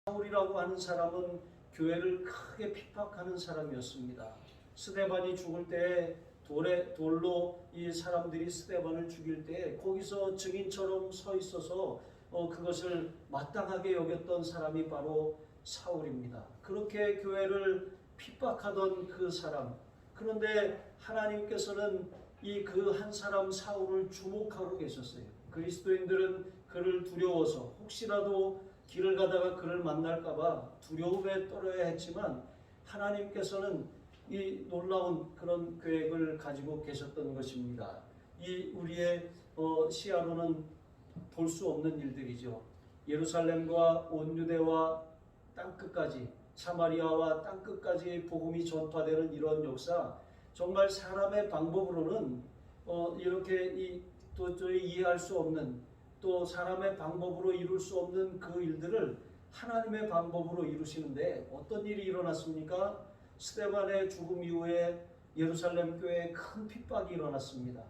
사울이라고 하는 사람은 교회를 크게 핍박하는 사람이었습니다. 스데반이 죽을 때 돌로 이 사람들이 스데반을 죽일 때 거기서 증인처럼 서 있어서 그것을 마땅하게 여겼던 사람이 바로 사울입니다. 그렇게 교회를 핍박하던 그 사람, 그런데 하나님께서는 이 그 한 사람 사울을 주목하고 계셨어요. 그리스도인들은 그를 두려워서 혹시라도 길을 가다가 그를 만날까봐 두려움에 떨어야 했지만 하나님께서는 이 놀라운 그런 계획을 가지고 계셨던 것입니다. 이 우리의 시야로는 볼 수 없는 일들이죠. 예루살렘과 온 유대와 땅끝까지, 사마리아와 땅끝까지 복음이 전파되는 이런 역사, 정말 사람의 방법으로는 이렇게 도저히 이해할 수 없는, 또 사람의 방법으로 이룰 수 없는 그 일들을 하나님의 방법으로 이루시는데 어떤 일이 일어났습니까? 스데반의 죽음 이후에 예루살렘 교회에 큰 핍박이 일어났습니다.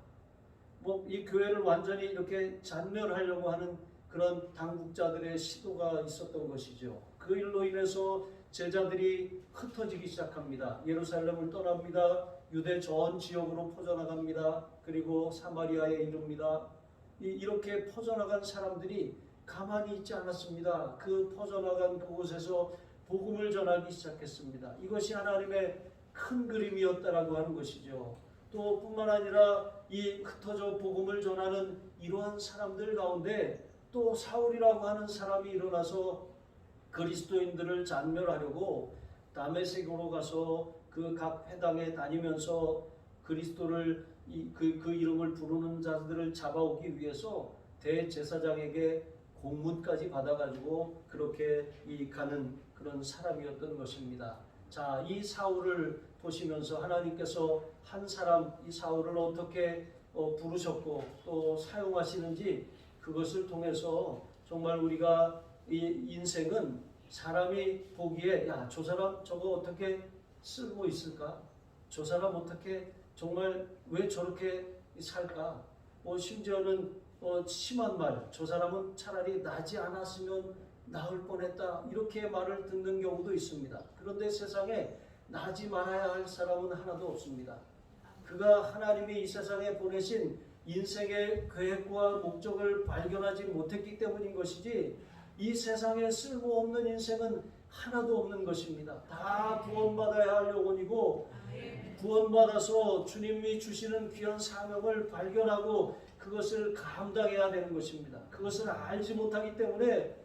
이 교회를 완전히 이렇게 잔멸하려고 하는 그런 당국자들의 시도가 있었던 것이죠. 그 일로 인해서 제자들이 흩어지기 시작합니다. 예루살렘을 떠납니다. 유대 전 지역으로 퍼져나갑니다. 그리고 사마리아에 이릅니다. 이렇게 퍼져나간 사람들이 가만히 있지 않았습니다. 그 퍼져나간 그곳에서 복음을 전하기 시작했습니다. 이것이 하나님의 큰 그림이었다라고 하는 것이죠. 또 뿐만 아니라 이 흩어져 복음을 전하는 이러한 사람들 가운데 또 사울이라고 하는 사람이 일어나서 그리스도인들을 잔멸하려고 다메섹으로 가서 그 각 회당에 다니면서 그리스도를 그 이름을 부르는 자들을 잡아오기 위해서 대제사장에게 공문까지 받아가지고 그렇게 가는 그런 사람이었던 것입니다. 자, 이 사울을 보시면서 하나님께서 한 사람, 이 사울을 어떻게 부르셨고 또 사용하시는지 그것을 통해서 정말 우리가 이 인생은 사람이 보기에 저 사람 저거 어떻게 쓸모 있을까? 저 사람 어떻게 정말 왜 저렇게 살까? 심지어는 심한 말, 저 사람은 차라리 나지 않았으면 나을 뻔했다, 이렇게 말을 듣는 경우도 있습니다. 그런데 세상에 나지 말아야 할 사람은 하나도 없습니다. 그가 하나님이 이 세상에 보내신 인생의 계획과 목적을 발견하지 못했기 때문인 것이지 이 세상에 쓸모없는 인생은 하나도 없는 것입니다. 다 구원받아야 할 영혼이고 구원받아서 주님이 주시는 귀한 사명을 발견하고 그것을 감당해야 되는 것입니다. 그것을 알지 못하기 때문에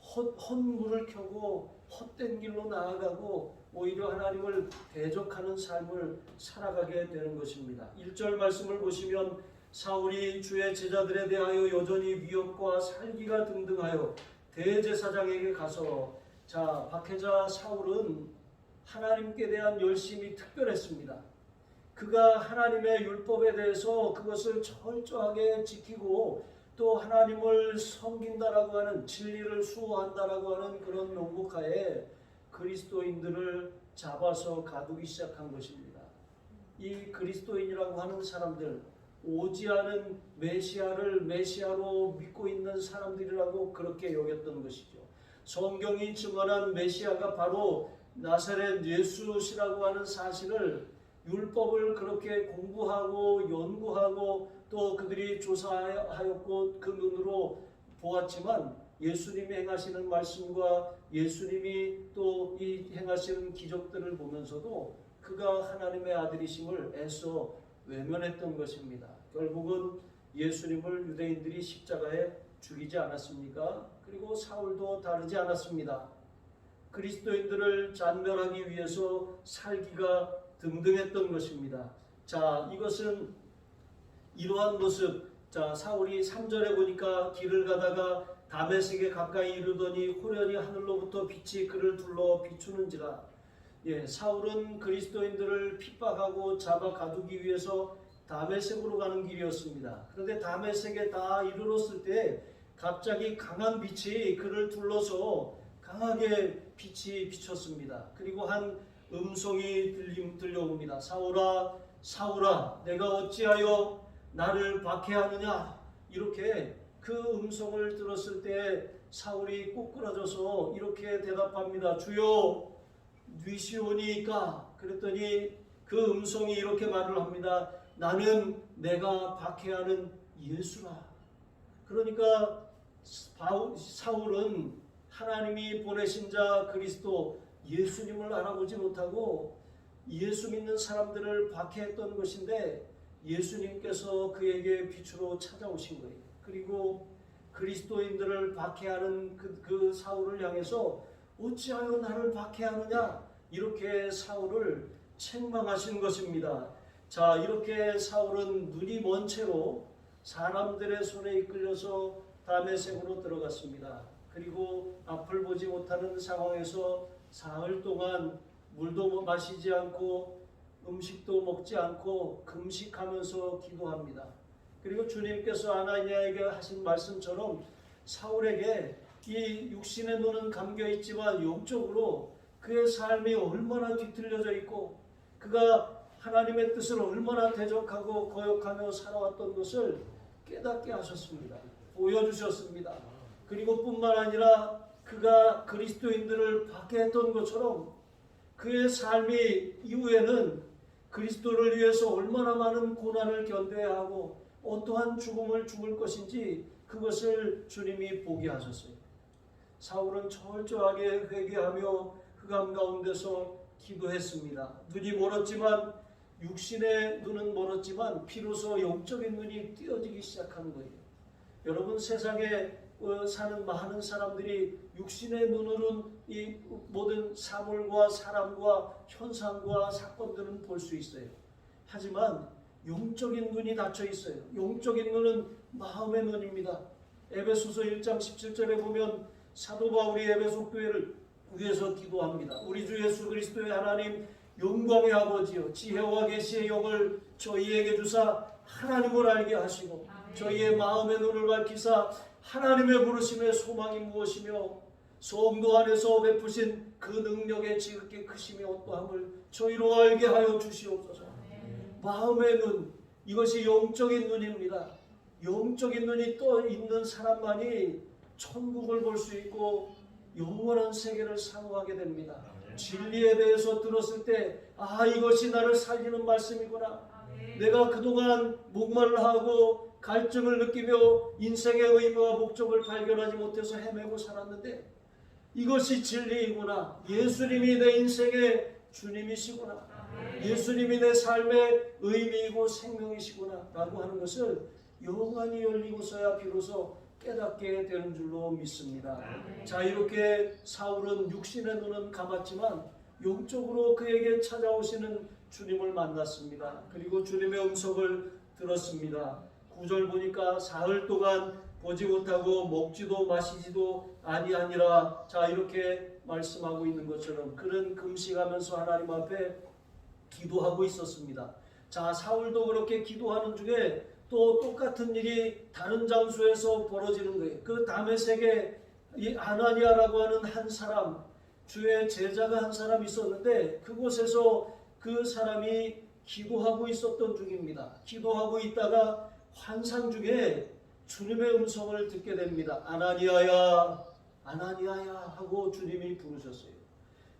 헛물을 켜고 헛된 길로 나아가고 오히려 하나님을 대적하는 삶을 살아가게 되는 것입니다. 1절 말씀을 보시면 사울이 주의 제자들에 대하여 여전히 위협과 살기가 등등하여 대제사장에게 가서, 자, 박해자 사울은 하나님께 대한 열심이 특별했습니다. 그가 하나님의 율법에 대해서 그것을 철저하게 지키고 또 하나님을 섬긴다라고 하는, 진리를 수호한다라고 하는 그런 명목하에 그리스도인들을 잡아서 가두기 시작한 것입니다. 이 그리스도인이라고 하는 사람들, 오지 않은 메시아를 메시아로 믿고 있는 사람들이라고 그렇게 여겼던 것이죠. 성경이 증언한 메시아가 바로 나사렛 예수시라고 하는 사실을 율법을 그렇게 공부하고 연구하고 또 그들이 조사하였고 그 눈으로 보았지만 예수님이 행하시는 말씀과 예수님이 또 이 행하시는 기적들을 보면서도 그가 하나님의 아들이심을 애써 외면했던 것입니다. 결국은 예수님을 유대인들이 십자가에 죽이지 않았습니까? 그리고 사울도 다르지 않았습니다. 그리스도인들을 잔멸하기 위해서 살기가 등등했던 것입니다. 자, 이것은 이러한 모습, 자, 사울이 3절에 보니까 길을 가다가 다메섹에 가까이 이르더니 호련히 하늘로부터 빛이 그를 둘러 비추는지라. 사울은 그리스도인들을 핍박하고 잡아 가두기 위해서 다메섹으로 가는 길이었습니다. 그런데 다메섹에 다 이르렀을 때 갑자기 강한 빛이 그를 둘러서 강하게 빛이 비쳤습니다. 그리고 한 음성이 들려옵니다. 사울아, 사울아, 내가 어찌하여 나를 박해하느냐? 이렇게 그 음성을 들었을 때 사울이 꼬꾸라져서 이렇게 대답합니다. 주여 뉘시오니까. 그랬더니 그 음성이 이렇게 말을 합니다. 나는 내가 박해하는 예수라. 그러니까 사울은 하나님이 보내신 자 그리스도 예수님을 알아보지 못하고 예수 믿는 사람들을 박해했던 것인데 예수님께서 그에게 빛으로 찾아오신 거예요. 그리고 그리스도인들을 박해하는 그 사울을 향해서 어찌하여 나를 박해하느냐 이렇게 사울을 책망하신 것입니다. 자, 이렇게 사울은 눈이 먼 채로 사람들의 손에 이끌려서 다메섹으로 들어갔습니다. 그리고 앞을 보지 못하는 상황에서 사흘 동안 물도 마시지 않고 음식도 먹지 않고 금식하면서 기도합니다. 그리고 주님께서 아나니아에게 하신 말씀처럼 사울에게 이 육신의 눈은 감겨 있지만 영적으로 그의 삶이 얼마나 뒤틀려져 있고 그가 하나님의 뜻을 얼마나 대적하고 거역하며 살아왔던 것을 깨닫게 하셨습니다. 보여주셨습니다. 그리고 뿐만 아니라 그가 그리스도인들을 박해했던 것처럼 그의 삶이 이후에는 그리스도를 위해서 얼마나 많은 고난을 견뎌야 하고 어떠한 죽음을 죽을 것인지 그것을 주님이 보게 하셨어요. 사울은 철저하게 회개하며 흑암 가운데서 기도했습니다. 눈이 멀었지만 육신의 눈은 멀었지만 비로소 영적인 눈이 띄어지기 시작한 거예요. 여러분 세상에 사는 많은 사람들이 육신의 눈으로는 이 모든 사물과 사람과 현상과 사건들은 볼 수 있어요. 하지만 영적인 눈이 닫혀 있어요. 영적인 눈은 마음의 눈입니다. 에베소서 1장 17절에 보면 사도 바울이 에베소 교회를 위해서 기도합니다. 우리 주 예수 그리스도의 하나님 영광의 아버지여 지혜와 계시의 영을 저희에게 주사 하나님을 알게 하시고 저희의 마음의 눈을 밝히사 하나님의 부르심의 소망이 무엇이며 성도 안에서 베푸신 그 능력의 지극히 크심이 어떠함을 저희로 알게 하여 주시옵소서. 마음의 눈, 이것이 영적인 눈입니다. 영적인 눈이 떠 있는 사람만이 천국을 볼 수 있고 영원한 세계를 사모하게 됩니다. 진리에 대해서 들었을 때 이것이 나를 살리는 말씀이구나. 내가 그동안 목말라하고 갈증을 느끼며 인생의 의미와 목적을 발견하지 못해서 헤매고 살았는데 이것이 진리이구나. 예수님이 내 인생의 주님이시구나. 예수님이 내 삶의 의미이고 생명이시구나 라고 하는 것을 영안이 열리고서야 비로소 깨닫게 되는 줄로 믿습니다. 자, 이렇게 사울은 육신의 눈은 감았지만 영적으로 그에게 찾아오시는 주님을 만났습니다. 그리고 주님의 음성을 들었습니다. 9절 보니까 사흘 동안 보지 못하고 먹지도 마시지도 아니하니라. 자, 이렇게 말씀하고 있는 것처럼 그는 금식하면서 하나님 앞에 기도하고 있었습니다. 자, 사울도 그렇게 기도하는 중에 또 똑같은 일이 다른 장소에서 벌어지는 거예요. 그 다메섹에 이 아나니아라고 하는 한 사람, 주의 제자가 한 사람 있었는데 그곳에서 그 사람이 기도하고 있었던 중입니다. 기도하고 있다가 환상 중에 주님의 음성을 듣게 됩니다. 아나니아야, 아나니아야 하고 주님이 부르셨어요.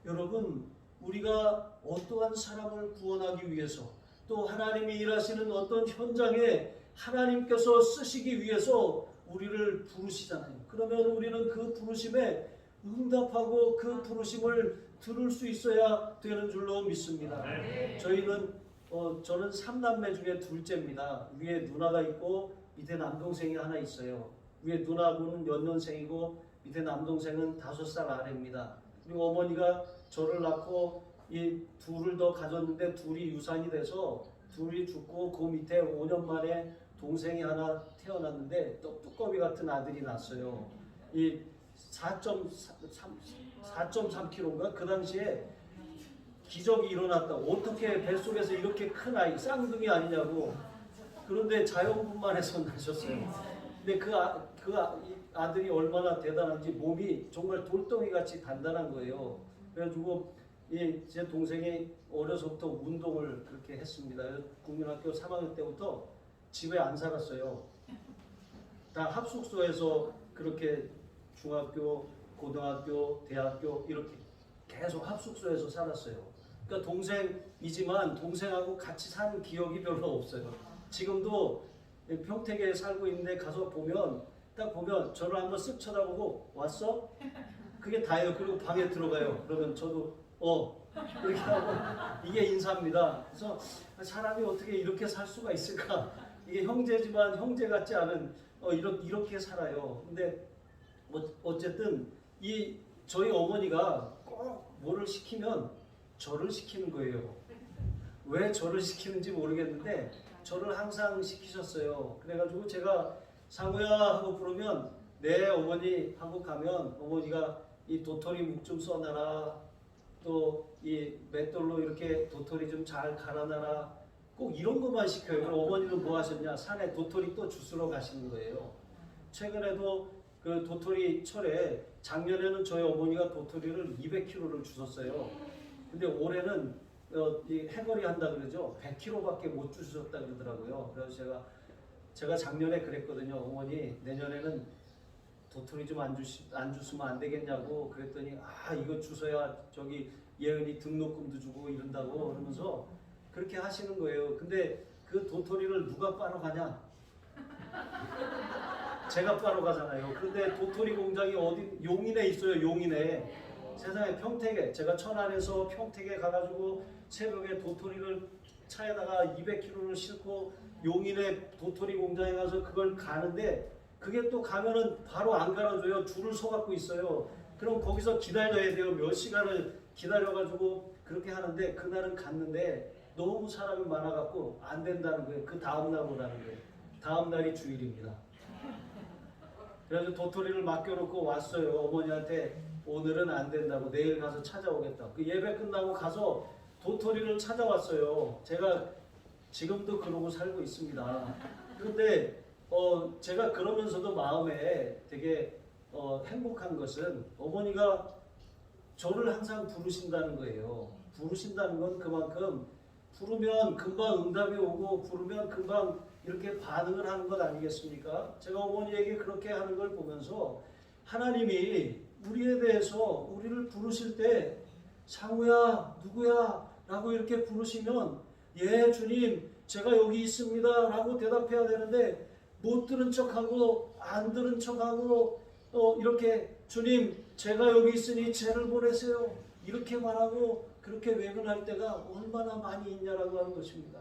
여러분, 우리가 어떠한 사람을 구원하기 위해서 또 하나님이 일하시는 어떤 현장에 하나님께서 쓰시기 위해서 우리를 부르시잖아요. 그러면 우리는 그 부르심에 응답하고 그 부르심을 들을 수 있어야 되는 줄로 믿습니다. 저는 3남매 중에 둘째입니다. 위에 누나가 있고 밑에 남동생이 하나 있어요. 위에 누나는 연년생이고 밑에 남동생은 5살 아래입니다. 그리고 어머니가 저를 낳고 이 둘을 더 가졌는데 둘이 유산이 돼서 둘이 죽고 그 밑에 5년 만에 동생이 하나 태어났는데 뚜꺼비 같은 아들이 났어요. 이 4.3kg인가? 그 당시에 기적이 일어났다. 어떻게 뱃속에서 이렇게 큰 아이, 쌍둥이 아니냐고. 그런데 자연분만해서 나셨어요. 근데 그 아들이 얼마나 대단한지 몸이 정말 돌덩이 같이 단단한 거예요. 그래가지고 제 동생이 어려서부터 운동을 그렇게 했습니다. 국민학교 3학년 때부터 집에 안 살았어요. 다 합숙소에서 그렇게 중학교, 고등학교, 대학교 이렇게 계속 합숙소에서 살았어요. 그러니까 동생이지만 동생하고 같이 산 기억이 별로 없어요. 지금도 평택에 살고 있는데 가서 보면 딱 보면 저를 한번 쓱 쳐다보고 왔어? 그게 다예요. 그리고 방에 들어가요. 그러면 저도 이렇게 하고 이게 인사입니다. 그래서 사람이 어떻게 이렇게 살 수가 있을까? 이게 형제지만 형제 같지 않은 이렇게 살아요. 근데 어쨌든 저희 어머니가 꼭 뭐를 시키면 저를 시키는 거예요. 왜 저를 시키는지 모르겠는데 저를 항상 시키셨어요. 그래가지고 제가 상우야 하고 부르면 네 어머니 하고 가면 어머니가 이 도토리 묵 좀 써놔라. 또 이 맷돌로 이렇게 도토리 좀 잘 갈아놔라. 꼭 이런 것만 시켜요. 그럼 어머니는 뭐 하셨냐? 산에 도토리 또 주스러 가시는 거예요. 최근에도 그 도토리 철에 작년에는 저희 어머니가 도토리를 200kg를 주셨어요. 근데 올해는 이 해거리 한다 그러죠. 100kg밖에 못 주셨다 그러더라고요. 그래서 제가 작년에 그랬거든요. 어머니 내년에는 도토리 좀 안 주시면 안 되겠냐고 그랬더니 이거 주셔야 저기 예은이 등록금도 주고 이런다고 그러면서 그렇게 하시는 거예요. 근데 그 도토리를 누가 빠러 가냐? 제가 빠러 가잖아요. 그런데 도토리 공장이 어디 용인에 있어요. 용인에. 세상에 평택에 제가 천안에서 평택에 가가지고 새벽에 도토리를 차에다가 200kg를 싣고 용인에 도토리 공장에 가서 그걸 가는데 그게 또 가면은 바로 안 갈아줘요. 줄을 서갖고 있어요. 그럼 거기서 기다려야 돼요. 몇 시간을 기다려가지고 그렇게 하는데 그날은 갔는데 너무 사람이 많아갖고 안 된다는 거예요. 그 다음날 오라는 거예요. 다음날이 주일입니다. 그래서 도토리를 맡겨놓고 왔어요. 어머니한테 오늘은 안 된다고 내일 가서 찾아오겠다. 그 예배 끝나고 가서 도토리를 찾아왔어요. 제가 지금도 그러고 살고 있습니다. 그런데 제가 그러면서도 마음에 되게 행복한 것은 어머니가 저를 항상 부르신다는 거예요. 부르신다는 건 그만큼 부르면 금방 응답이 오고 부르면 금방 이렇게 반응을 하는 것 아니겠습니까? 제가 어머니에게 그렇게 하는 걸 보면서 하나님이 우리에 대해서 우리를 부르실 때 상우야 누구야 라고 이렇게 부르시면 예 주님 제가 여기 있습니다 라고 대답해야 되는데 못 들은 척하고 안 들은 척하고 이렇게 주님 제가 여기 있으니 쟤를 보내세요 이렇게 말하고 그렇게 외면할 때가 얼마나 많이 있냐라고 하는 것입니다.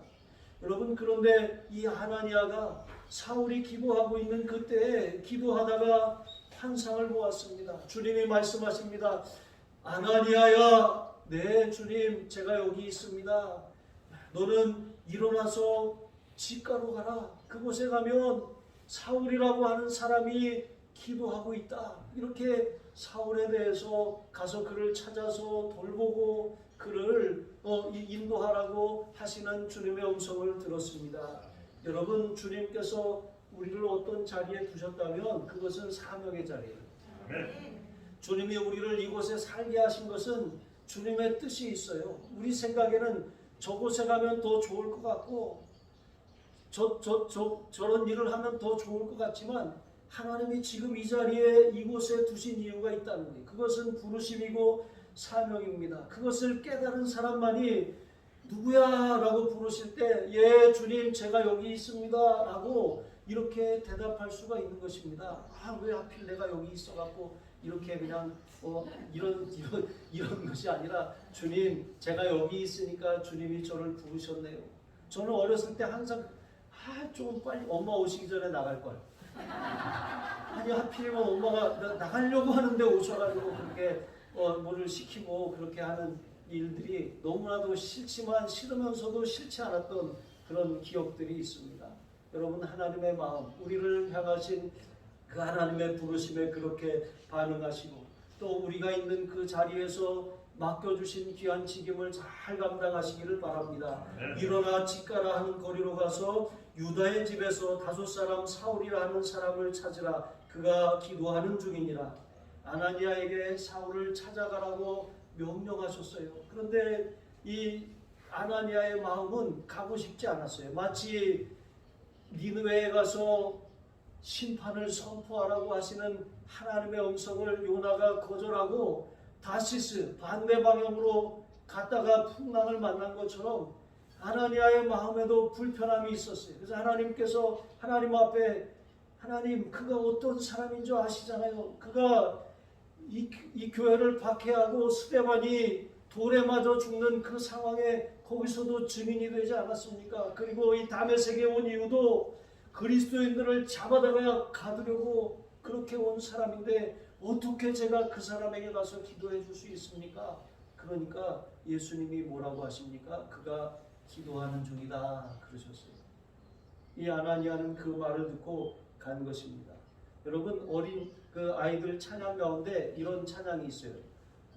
여러분 그런데 이 하나니아가 사울이 기도하고 있는 그때에 기도하다가 환상을 보았습니다. 주님이 말씀하십니다. 아나니아야 네 주님 제가 여기 있습니다. 너는 일어나서 집가로 가라. 그곳에 가면 사울이라고 하는 사람이 기도하고 있다. 이렇게 사울에 대해서 가서 그를 찾아서 돌보고 그를 인도하라고 하시는 주님의 음성을 들었습니다. 여러분 주님께서 우리를 어떤 자리에 두셨다면 그것은 사명의 자리예요. 주님이 우리를 이곳에 살게 하신 것은 주님의 뜻이 있어요. 우리 생각에는 저곳에 가면 더 좋을 것 같고 저런 일을 하면 더 좋을 것 같지만 하나님이 지금 이 자리에 이곳에 두신 이유가 있다는 거예요. 그것은 부르심이고 사명입니다. 그것을 깨달은 사람만이 누구야? 라고 부르실 때 예 주님 제가 여기 있습니다 라고 이렇게 대답할 수가 있는 것입니다. 왜 하필 내가 여기 있어갖고 이렇게 그냥 이런 것이 아니라 주님 제가 여기 있으니까 주님이 저를 부르셨네요. 저는 어렸을 때 항상 좀 빨리 엄마 오시기 전에 나갈걸. 아니 하필이면 엄마가 나가려고 하는데 오셔가지고 그렇게 뭐를 시키고 그렇게 하는 일들이 너무나도 싫지만 싫으면서도 싫지 않았던 그런 기억들이 있습니다. 여러분 하나님의 마음 우리를 향하신 그 하나님의 부르심에 그렇게 반응하시고 또 우리가 있는 그 자리에서 맡겨주신 귀한 책임을 잘 감당하시기를 바랍니다. 일어나 집가라 하는 거리로 가서 유다의 집에서 5사람 사울이라 하는 사람을 찾으라. 그가 기도하는 중이니라. 아나니아에게 사울을 찾아가라고 명령하셨어요. 그런데 이 아나니아의 마음은 가고 싶지 않았어요. 마치 니느웨에 가서 심판을 선포하라고 하시는 하나님의 음성을 요나가 거절하고 다시스 반대 방향으로 갔다가 풍랑을 만난 것처럼 아나니아의 마음에도 불편함이 있었어요. 그래서 하나님께서 하나님 앞에 하나님 그가 어떤 사람인 줄 아시잖아요. 그가 이 교회를 박해하고 스데반이 돌에 맞아 죽는 그 상황에 거기서도 증인이 되지 않았습니까? 그리고 이 다메섹에 온 이유도 그리스도인들을 잡아다가 가두려고 그렇게 온 사람인데 어떻게 제가 그 사람에게 가서 기도해 줄 수 있습니까? 그러니까 예수님이 뭐라고 하십니까? 그가 기도하는 중이다 그러셨어요. 이 아나니아는 그 말을 듣고 간 것입니다. 여러분 어린 그 아이들 찬양 가운데 이런 찬양이 있어요.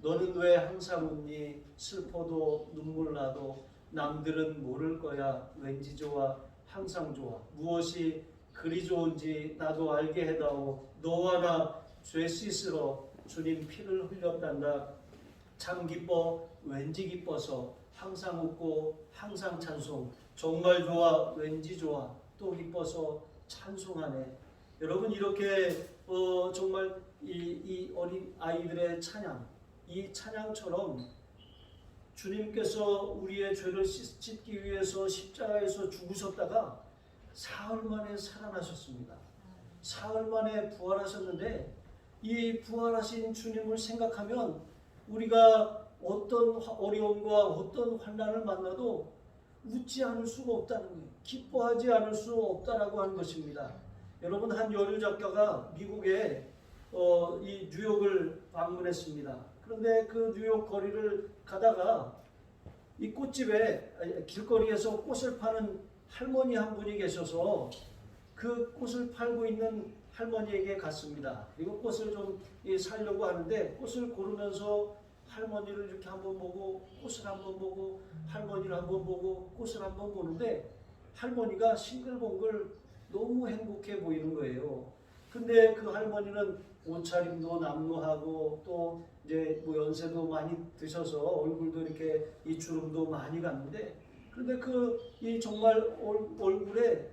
너는 왜 항상 웃니? 슬퍼도 눈물 나도 남들은 모를 거야. 왠지 좋아 항상 좋아. 무엇이 그리 좋은지 나도 알게 해다오. 너와 나 죄 씻으러 주님 피를 흘렸단다. 참 기뻐 왠지 기뻐서 항상 웃고 항상 찬송. 정말 좋아 왠지 좋아 또 기뻐서 찬송하네. 여러분 이렇게 정말 이 어린 아이들의 찬양, 이 찬양처럼 주님께서 우리의 죄를 씻기 위해서 십자가에서 죽으셨다가 사흘 만에 살아나셨습니다. 사흘 만에 부활하셨는데 이 부활하신 주님을 생각하면 우리가 어떤 어려움과 어떤 환난을 만나도 웃지 않을 수가 없다는 거예요. 기뻐하지 않을 수 없다라고 하는 것입니다. 여러분 한 여류 작가가 미국의 이 뉴욕을 방문했습니다. 그런데 그 뉴욕 거리를 가다가 이 꽃집에 길거리에서 꽃을 파는 할머니 한 분이 계셔서 그 꽃을 팔고 있는 할머니에게 갔습니다. 그리고 꽃을 좀 사려고 하는데 꽃을 고르면서 할머니를 이렇게 한번 보고 꽃을 한번 보고 할머니를 한번 보고 꽃을 한번 보는데 할머니가 싱글벙글 너무 행복해 보이는 거예요. 근데 그 할머니는 옷차림도 남루하고 또 이제 뭐 연세도 많이 드셔서 얼굴도 이렇게 이 주름도 많이 갔는데 그런데 그 이 정말 얼굴에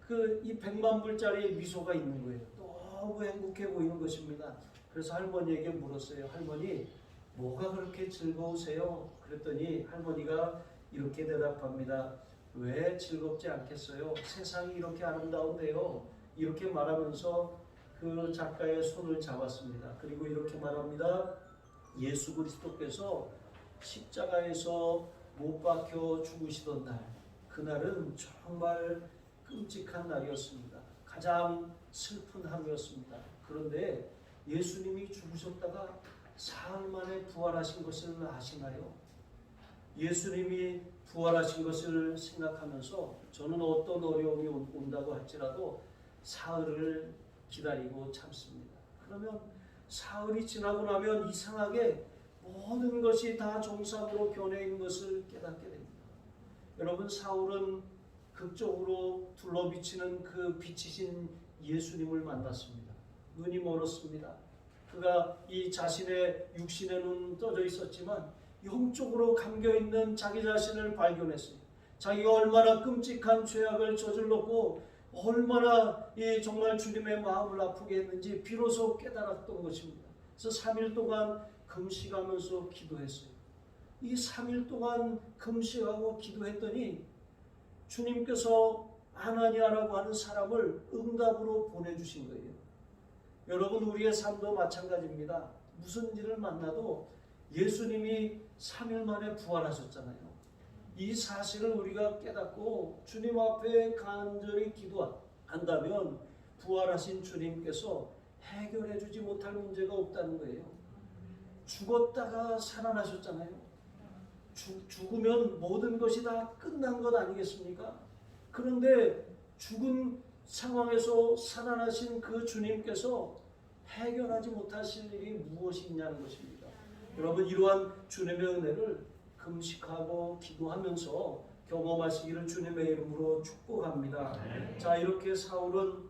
그 이 100만 불짜리 미소가 있는 거예요. 너무 행복해 보이는 것입니다. 그래서 할머니에게 물었어요. 할머니 뭐가 그렇게 즐거우세요? 그랬더니 할머니가 이렇게 대답합니다. 왜 즐겁지 않겠어요? 세상이 이렇게 아름다운데요. 이렇게 말하면서 그 작가의 손을 잡았습니다. 그리고 이렇게 말합니다. 예수 그리스도께서 십자가에서 못 박혀 죽으시던 날, 그날은 정말 끔찍한 날이었습니다. 가장 슬픈 하루였습니다. 그런데 예수님이 죽으셨다가 사흘 만에 부활하신 것을 아시나요? 예수님이 부활하신 것을 생각하면서 저는 어떤 어려움이 온다고 할지라도 사흘을 기다리고 참습니다. 그러면 사흘이 지나고 나면 이상하게 모든 것이 다 정상으로 변해 있는 것을 깨닫게 됩니다. 여러분 사울은 극적으로 둘러비치는 그 빛이신 예수님을 만났습니다. 눈이 멀었습니다. 그가 이 자신의 육신의 눈 떠져 있었지만 영적으로 감겨있는 자기 자신을 발견했어요. 자기가 얼마나 끔찍한 죄악을 저질렀고 얼마나 정말 주님의 마음을 아프게 했는지 비로소 깨달았던 것입니다. 그래서 3일 동안 금식하면서 기도했어요. 이 3일 동안 금식하고 기도했더니 주님께서 아나니아라고 하는 사람을 응답으로 보내주신 거예요. 여러분 우리의 삶도 마찬가지입니다. 무슨 일을 만나도 예수님이 3일 만에 부활하셨잖아요. 이 사실을 우리가 깨닫고 주님 앞에 간절히 기도한다면 부활하신 주님께서 해결해 주지 못할 문제가 없다는 거예요. 죽었다가 살아나셨잖아요. 죽으면 모든 것이 다 끝난 것 아니겠습니까? 그런데 죽은 상황에서 살아나신 그 주님께서 해결하지 못하실 일이 무엇이 있냐는 것입니다. 여러분 이러한 주님의 은혜를 금식하고 기도하면서 경험하시기를 주님의 이름으로 축복합니다. 자 이렇게 사울은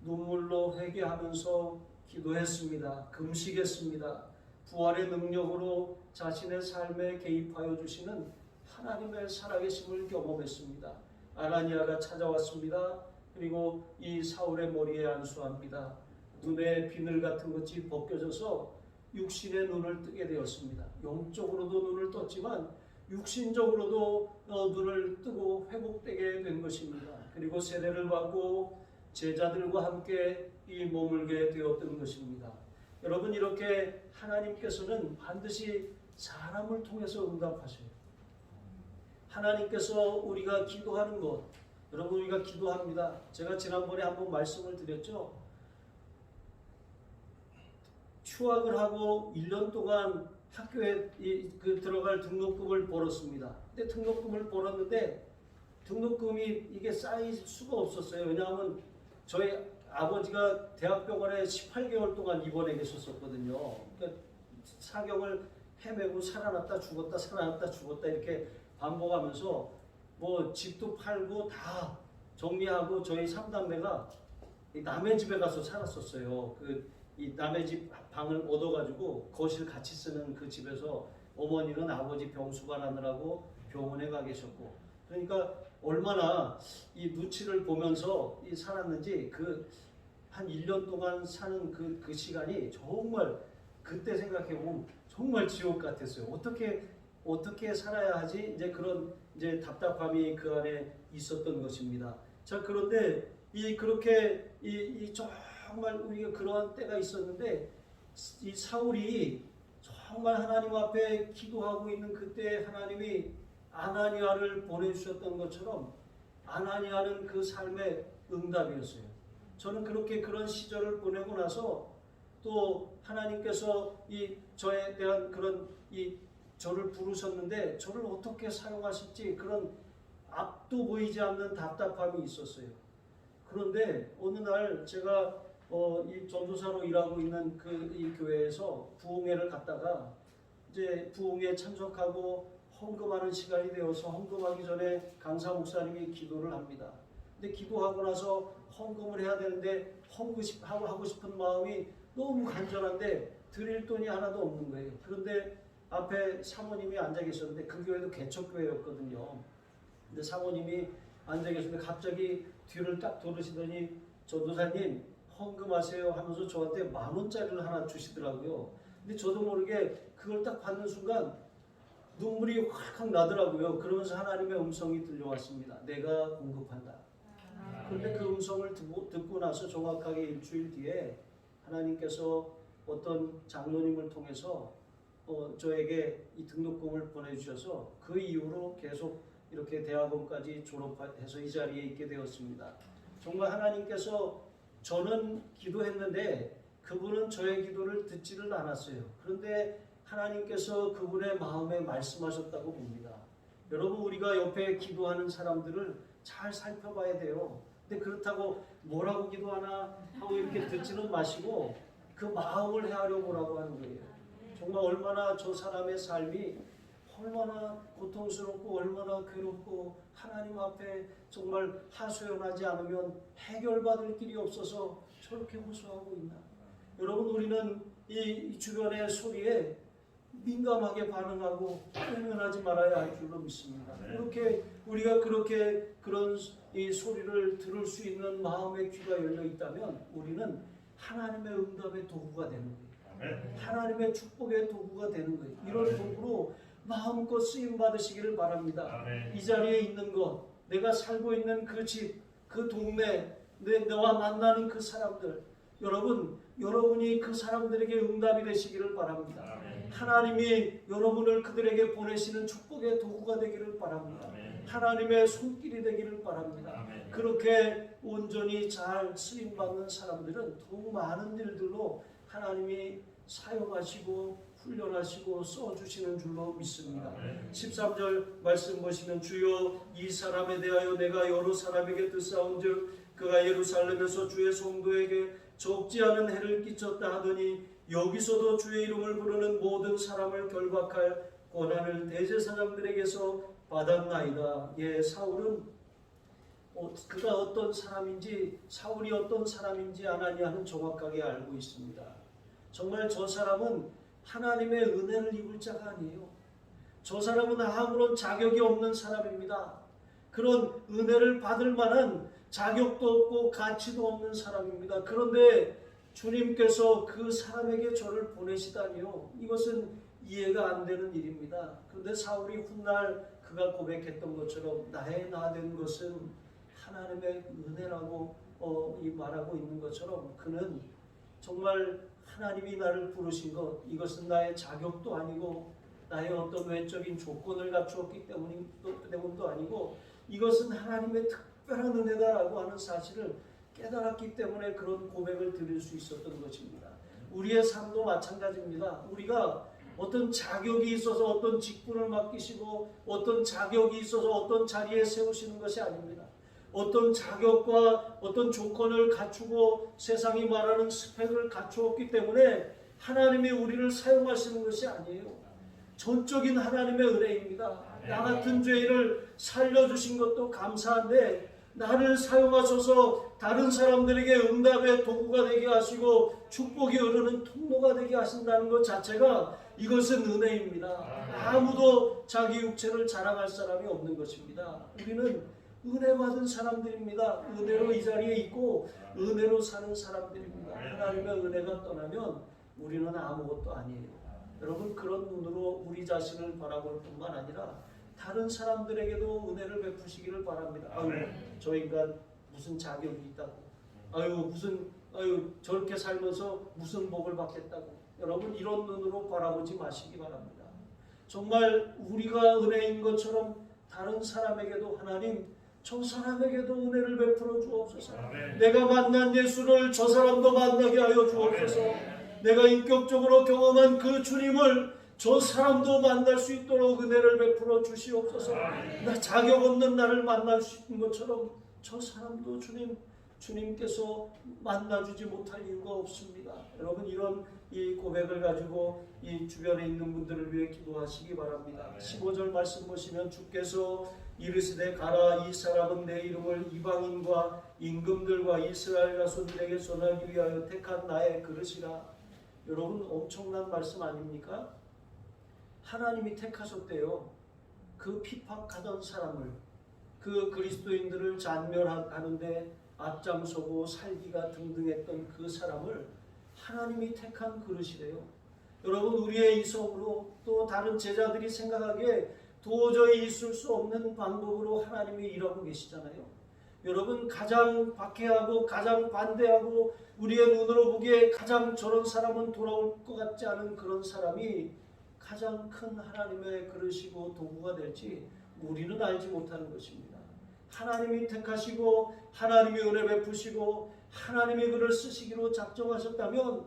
눈물로 회개하면서 기도했습니다. 금식했습니다. 부활의 능력으로 자신의 삶에 개입하여 주시는 하나님의 살아계심을 경험했습니다. 아나니아가 찾아왔습니다. 그리고 이 사울의 머리에 안수합니다. 눈에 비늘 같은 것이 벗겨져서 육신의 눈을 뜨게 되었습니다. 영적으로도 눈을 떴지만 육신적으로도 눈을 뜨고 회복되게 된 것입니다. 그리고 세례를 받고 제자들과 함께 이 머물게 되었던 것입니다. 여러분, 이렇게 하나님께서는 반드시 사람을 통해서 응답하셔요. 하나님께서 우리가 기도하는 것, 여러분, 우리가 기도합니다. 제가 지난번에 한번 말씀을 드렸죠. 휴학을 하고 1년 동안 학교에 들어갈 등록금을 벌었습니다. 근데 등록금을 벌었는데 등록금이 이게 쌓일 수가 없었어요. 왜냐하면 저희 아버지가 대학병원에 18개월 동안 입원해 계셨었거든요. 그러니까 사경을 헤매고 살아났다 죽었다 살아났다 죽었다 이렇게 반복하면서 뭐 집도 팔고 다 정리하고 저희 3남매가 남의 집에 가서 살았었어요. 이 남의 집 방을 얻어가지고 거실 같이 쓰는 그 집에서 어머니는 아버지 병수발하느라고 병원에 가 계셨고, 그러니까 얼마나 이 눈치를 보면서 살았는지 한 1년 동안 사는 그 시간이 정말 그때 생각해 보면 정말 지옥 같았어요. 어떻게 살아야 하지? 이제 그런 답답함이 그 안에 있었던 것입니다. 자, 그런데 그렇게 정말 우리가 그러한 때가 있었는데 이 사울이 정말 하나님 앞에 기도하고 있는 그때 하나님이 아나니아를 보내주셨던 것처럼 아나니아는 그 삶의 응답이었어요. 저는 그런 시절을 보내고 나서 또 하나님께서 저에 대한 저를 부르셨는데 저를 어떻게 사용하실지 그런 앞도 보이지 않는 답답함이 있었어요. 그런데 어느 날 제가 이 전도사로 일하고 있는 이 교회에서 부흥회를 갔다가 이제 부흥회에 참석하고 헌금하는 시간이 되어서 헌금하기 전에 강사 목사님이 기도를 합니다. 근데 기도하고 나서 헌금을 해야 되는데 하고 싶은 마음이 너무 간절한데 드릴 돈이 하나도 없는 거예요. 그런데 앞에 사모님이 앉아 계셨는데 그 교회도 개척교회였거든요. 근데 사모님이 앉아 계셨는데 갑자기 뒤를 딱 돌으시더니 전도사님 헌금하세요 하면서 저한테 10,000원짜리를 하나 주시더라고요. 근데 저도 모르게 그걸 딱 받는 순간 눈물이 확 나더라고요. 그러면서 하나님의 음성이 들려왔습니다. 내가 공급한다. 그런데 그 음성을 듣고 나서 정확하게 일주일 뒤에 하나님께서 어떤 장로님을 통해서 저에게 이 등록금을 보내주셔서 그 이후로 계속 이렇게 대학원까지 졸업해서 이 자리에 있게 되었습니다. 정말 하나님께서 저는 기도했는데 그분은 저의 기도를 듣지를 않았어요. 그런데 하나님께서 그분의 마음에 말씀하셨다고 봅니다. 여러분, 우리가 옆에 기도하는 사람들을 잘 살펴봐야 돼요. 근데 그렇다고 뭐라고 기도하나 하고 이렇게 듣지는 마시고 그 마음을 헤아려 보라고 하는 거예요. 정말 얼마나 저 사람의 삶이 얼마나 고통스럽고 얼마나 괴롭고 하나님 앞에 정말 하소연하지 않으면 해결받을 길이 없어서 저렇게 호소하고 있나. 여러분, 우리는 이 주변의 소리에 민감하게 반응하고 외면하지 말아야 할 줄로 믿습니다. 우리가 그런 이 소리를 들을 수 있는 마음의 귀가 열려 있다면 우리는 하나님의 응답의 도구가 되는 거예요. 하나님의 축복의 도구가 되는 거예요. 이런 도구로 마음껏 쓰임 받으시기를 바랍니다. 이 자리에 있는 것, 내가 살고 있는 그 집, 그 동네, 너와 만나는 그 사람들, 여러분이 그 사람들에게 응답이 되시기를 바랍니다. 하나님이 여러분을 그들에게 보내시는 축복의 도구가 되기를 바랍니다. 하나님의 손길이 되기를 바랍니다. 그렇게 온전히 잘 쓰임받는 사람들은 더욱 많은 일들로 하나님이 사용하시고 훈련하시고 써주시는 줄로 믿습니다. 13절 말씀 보시면 주여 이 사람에 대하여 내가 여러 사람에게 듣사온즉 그가 예루살렘에서 주의 성도에게 적지 않은 해를 끼쳤다 하더니 여기서도 주의 이름을 부르는 모든 사람을 결박할 권한을 대제사장들에게서 받았나이다. 사울은 그가 어떤 사람인지 사울이 어떤 사람인지 아나니아는 정확하게 알고 있습니다. 정말 저 사람은 하나님의 은혜를 입을 자가 아니에요. 저 사람은 아무런 자격이 없는 사람입니다. 그런 은혜를 받을 만한 자격도 없고 가치도 없는 사람입니다. 그런데 주님께서 그 사람에게 저를 보내시다니요. 이것은 이해가 안 되는 일입니다. 그런데 사울이 훗날 그가 고백했던 것처럼 나의 나 된 것은 하나님의 은혜라고 말하고 있는 것처럼 그는 정말 하나님이 나를 부르신 것, 이것은 나의 자격도 아니고 나의 어떤 외적인 조건을 갖추었기 때문도 아니고 이것은 하나님의 특별한 은혜다라고 하는 사실을 깨달았기 때문에 그런 고백을 드릴 수 있었던 것입니다. 우리의 삶도 마찬가지입니다. 우리가 어떤 자격이 있어서 어떤 직분을 맡기시고 어떤 자격이 있어서 어떤 자리에 세우시는 것이 아닙니다. 어떤 자격과 어떤 조건을 갖추고 세상이 말하는 스펙을 갖추었기 때문에 하나님이 우리를 사용하시는 것이 아니에요. 전적인 하나님의 은혜입니다. 나 같은 죄인을 살려주신 것도 감사한데 나를 사용하셔서 다른 사람들에게 응답의 도구가 되게 하시고 축복이 흐르는 통로가 되게 하신다는 것 자체가 이것은 은혜입니다. 아무도 자기 육체를 자랑할 사람이 없는 것입니다. 우리는 은혜 받은 사람들입니다. 은혜로 이 자리에 있고 은혜로 사는 사람들입니다. 하나님의 은혜가 떠나면 우리는 아무것도 아니에요. 여러분 그런 눈으로 우리 자신을 바라볼 뿐만 아니라 다른 사람들에게도 은혜를 베푸시기를 바랍니다. 아유 저 인간 무슨 자격이 있다고, 아유 저렇게 살면서 무슨 복을 받겠다고. 여러분 이런 눈으로 바라보지 마시기 바랍니다. 정말 우리가 은혜인 것처럼 다른 사람에게도 하나님 저 사람에게도 은혜를 베풀어 주옵소서. 내가 만난 예수를 저 사람도 만나게 하여 주옵소서. 내가 인격적으로 경험한 그 주님을 저 사람도 만날 수 있도록 은혜를 베풀어 주시옵소서. 나 자격 없는 나를 만날 수 있는 것처럼 저 사람도 주님께서 만나주지 못할 이유가 없습니다. 여러분 이런 이 고백을 가지고 이 주변에 있는 분들을 위해 기도하시기 바랍니다. 15절 말씀 보시면 주께서 이르시되 가라 이 사람은 내 이름을 이방인과 임금들과 이스라엘 자손들에게 전하기 위하여 택한 나의 그릇이라. 여러분 엄청난 말씀 아닙니까? 하나님이 택하셨대요. 그 핍박하던 사람을, 그 그리스도인들을 잔멸하는데 앞장서고 살기가 등등했던 그 사람을 하나님이 택한 그릇이래요. 여러분 우리의 이성으로 또 다른 제자들이 생각하기에 도저히 있을 수 없는 방법으로 하나님이 일하고 계시잖아요. 여러분 가장 박해하고 가장 반대하고 우리의 눈으로 보기에 가장 저런 사람은 돌아올 것 같지 않은 그런 사람이 가장 큰 하나님의 그릇이고 도구가 될지 우리는 알지 못하는 것입니다. 하나님이 택하시고 하나님이 은혜 베푸시고 하나님이 그를 쓰시기로 작정하셨다면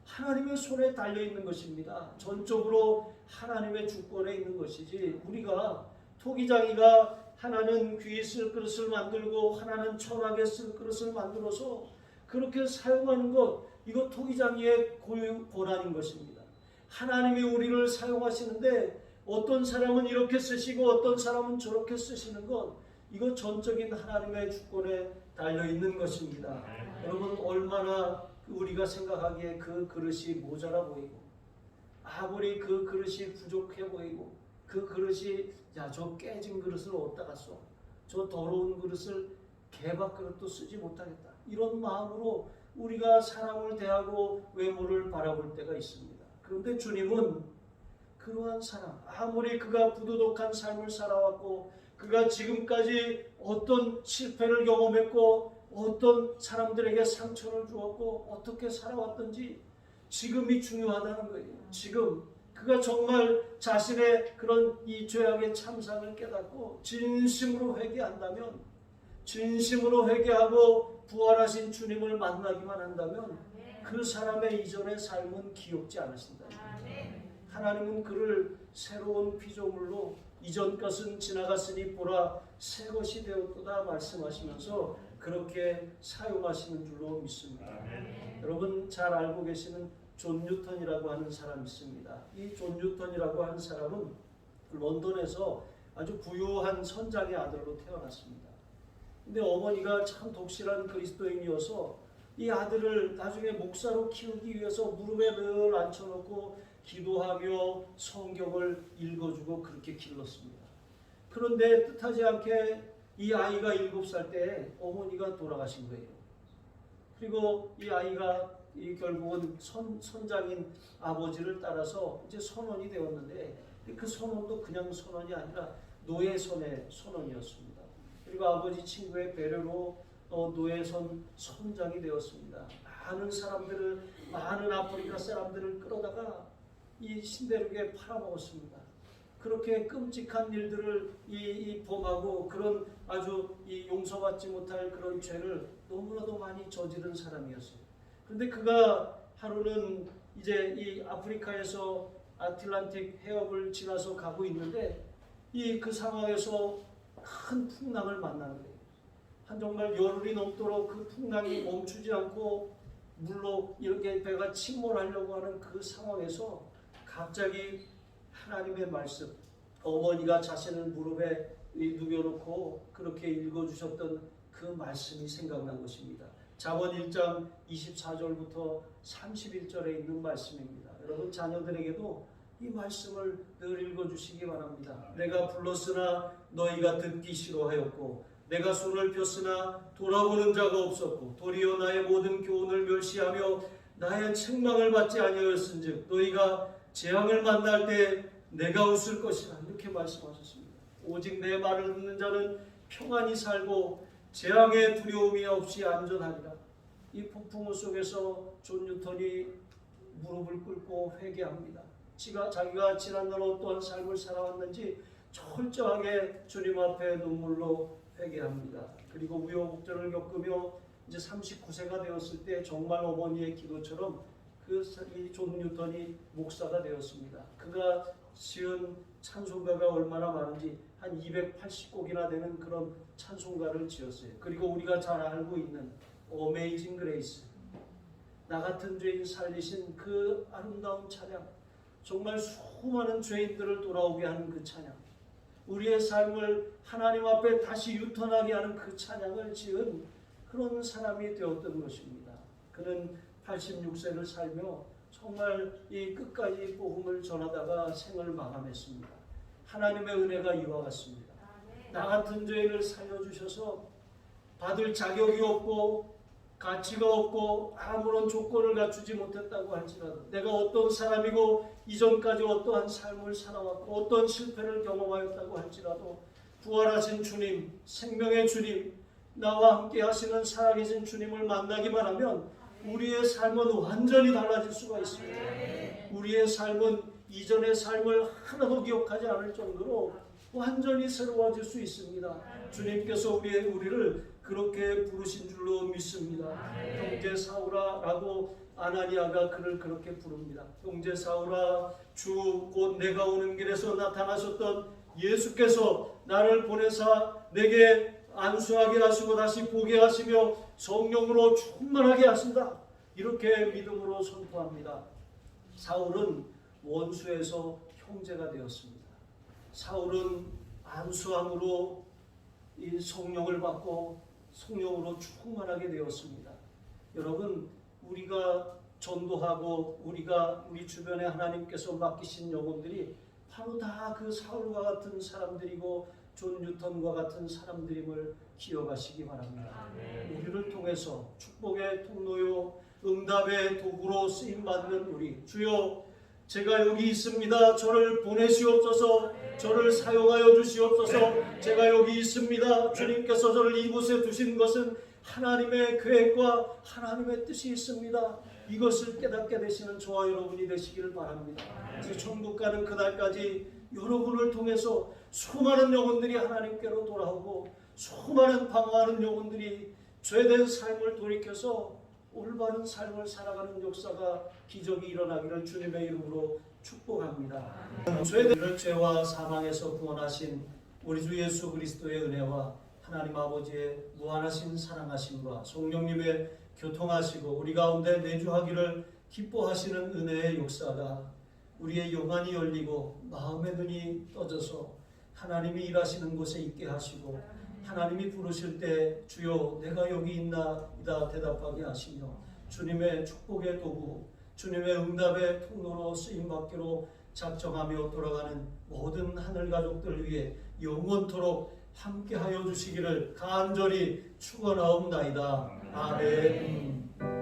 하나님의 손에 달려있는 것입니다. 전적으로 하나님의 주권에 있는 것이지 우리가 토기장이가 하나는 귀히 쓸 그릇을 만들고 하나는 천하게 쓸 그릇을 만들어서 그렇게 사용하는 것, 이거 토기장이의 고난인 것입니다. 하나님이 우리를 사용하시는데 어떤 사람은 이렇게 쓰시고 어떤 사람은 저렇게 쓰시는 것, 이거 전적인 하나님의 주권에 달려있는 것입니다. 여러분 얼마나 우리가 생각하기에 그 그릇이 모자라 보이고 아무리 그 그릇이 부족해 보이고 그 그릇이 저 깨진 그릇을 어디다가 써? 저 더러운 그릇을 개밥 그릇도 쓰지 못하겠다. 이런 마음으로 우리가 사람을 대하고 외모를 바라볼 때가 있습니다. 그런데 주님은 그러한 사람, 아무리 그가 부도덕한 삶을 살아왔고 그가 지금까지 어떤 실패를 경험했고 어떤 사람들에게 상처를 주었고 어떻게 살아왔던지 지금이 중요하다는 거예요. 지금 그가 정말 자신의 그런 이 죄악의 참상을 깨닫고 진심으로 회개한다면, 진심으로 회개하고 부활하신 주님을 만나기만 한다면 그 사람의 이전의 삶은 기억지 않으신다. 하나님은 그를 새로운 피조물로 이전 것은 지나갔으니 보라 새 것이 되었도다 말씀하시면서 그렇게 사용하시는 줄로 믿습니다. 여러분 잘 알고 계시는 존 뉴턴이라고 하는 사람이 있습니다. 이 존 뉴턴이라고 하는 사람은 런던에서 아주 부유한 선장의 아들로 태어났습니다. 근데 어머니가 참 독실한 그리스도인이어서 이 아들을 나중에 목사로 키우기 위해서 무릎에 늘 앉혀놓고 기도하며 성경을 읽어주고 그렇게 길렀습니다. 그런데 뜻하지 않게 이 아이가 7살 때 어머니가 돌아가신 거예요. 그리고 이 아이가 결국은 선장인 아버지를 따라서 이제 선원이 되었는데, 그 선원도 그냥 선원이 아니라 노예선의 선원이었습니다. 그리고 아버지 친구의 배려로 노예선 선장이 되었습니다. 많은 아프리카 사람들을 끌어다가 이 신대륙에 팔아먹었습니다. 그렇게 끔찍한 일들을 범하고 그런 아주 용서받지 못할 그런 죄를 너무나도 많이 저지른 사람이었어요. 그런데 그가 하루는 이제 이 아프리카에서 아틀란틱 해협을 지나서 가고 있는데 그 상황에서 큰 풍랑을 만나는 거예요. 정말 열흘이 넘도록 그 풍랑이 멈추지 않고 물로 이렇게 배가 침몰하려고 하는 그 상황에서 갑자기 하나님의 말씀, 어머니가 자신을 무릎에 누워놓고 그렇게 읽어주셨던 그 말씀이 생각난 것입니다. 잠언 1장 24절부터 31절에 있는 말씀입니다. 여러분 자녀들에게도 이 말씀을 늘 읽어주시기 바랍니다. 내가 불렀으나 너희가 듣기 싫어하였고 내가 손을 폈으나 돌아보는 자가 없었고 도리어 나의 모든 교훈을 멸시하며 나의 책망을 받지 아니하였은즉 너희가 재앙을 만날 때 내가 웃을 것이라, 이렇게 말씀하셨습니다. 오직 내 말을 듣는 자는 평안히 살고 재앙의 두려움이 없이 안전하리라. 이 폭풍우 속에서 존 뉴턴이 무릎을 꿇고 회개합니다. 자기가 지난날 어떠한 삶을 살아왔는지 철저하게 주님 앞에 눈물로 회개합니다. 그리고 우여곡절을 겪으며 이제 39세가 되었을 때 정말 어머니의 기도처럼 존 뉴턴이 목사가 되었습니다. 그가 지은 찬송가가 얼마나 많은지 한 280곡이나 되는 그런 찬송가를 지었어요. 그리고 우리가 잘 알고 있는 Amazing Grace, 나 같은 죄인 살리신 그 아름다운 찬양, 정말 수많은 죄인들을 돌아오게 하는 그 찬양, 우리의 삶을 하나님 앞에 다시 유턴하게 하는 그 찬양을 지은 그런 사람이 되었던 것입니다. 그는 86세를 살며 정말 이 끝까지 복음을 전하다가 생을 마감했습니다. 하나님의 은혜가 이와 같습니다. 나 같은 죄인을 살려주셔서 받을 자격이 없고 가치가 없고 아무런 조건을 갖추지 못했다고 할지라도, 내가 어떤 사람이고 이전까지 어떠한 삶을 살아왔고 어떤 실패를 경험하였다고 할지라도 부활하신 주님, 생명의 주님, 나와 함께 하시는 살아계신 주님을 만나기만 하면 우리의 삶은 완전히 달라질 수가 있습니다. 우리의 삶은 이전의 삶을 하나도 기억하지 않을 정도로 완전히 새로워질 수 있습니다. 주님께서 우리를 그렇게 부르신 줄로 믿습니다. 형제 사울아라고 아나니아가 그를 그렇게 부릅니다. 형제 사울아, 주 곧 내가 오는 길에서 나타나셨던 예수께서 나를 보내사 내게 안수하게 하시고 다시 보게 하시며 성령으로 충만하게 하신다. 이렇게 믿음으로 선포합니다. 사울은 원수에서 형제가 되었습니다. 사울은 안수함으로 이 성령을 받고 성령으로 충만하게 되었습니다. 여러분, 우리가 전도하고 우리 주변에 하나님께서 맡기신 영혼들이 바로 다 그 사울과 같은 사람들이고 존 뉴턴과 같은 사람들임을 기억하시기 바랍니다. 우리를 통해서 축복의 통로요 응답의 도구로 쓰임받는 우리, 주여 제가 여기 있습니다. 저를 보내시옵소서. 저를 사용하여 주시옵소서. 제가 여기 있습니다. 주님께서 저를 이곳에 두신 것은 하나님의 계획과 하나님의 뜻이 있습니다. 이것을 깨닫게 되시는 저와 여러분이 되시기를 바랍니다. 이제 천국 가는 그날까지 여러분을 통해서 수많은 영혼들이 하나님께로 돌아오고 수많은 방황하는 영혼들이 죄된 삶을 돌이켜서 올바른 삶을 살아가는 역사가, 기적이 일어나기를 주님의 이름으로 축복합니다. 죄된 죄와 사망에서 구원하신 우리 주 예수 그리스도의 은혜와 하나님 아버지의 무한하신 사랑하심과 성령님의 교통하시고 우리 가운데 내주하기를 기뻐하시는 은혜의 역사가 우리의 영안이 열리고 마음의 눈이 떠져서 하나님이 일하시는 곳에 있게 하시고 하나님이 부르실 때 주여 내가 여기 있나이다 대답하게 하시며 주님의 축복의 도구, 주님의 응답의 통로로 쓰임받기로 작정하며 돌아가는 모든 하늘 가족들 위해 영원토록 함께하여 주시기를 간절히 축원하옵나이다. 아멘.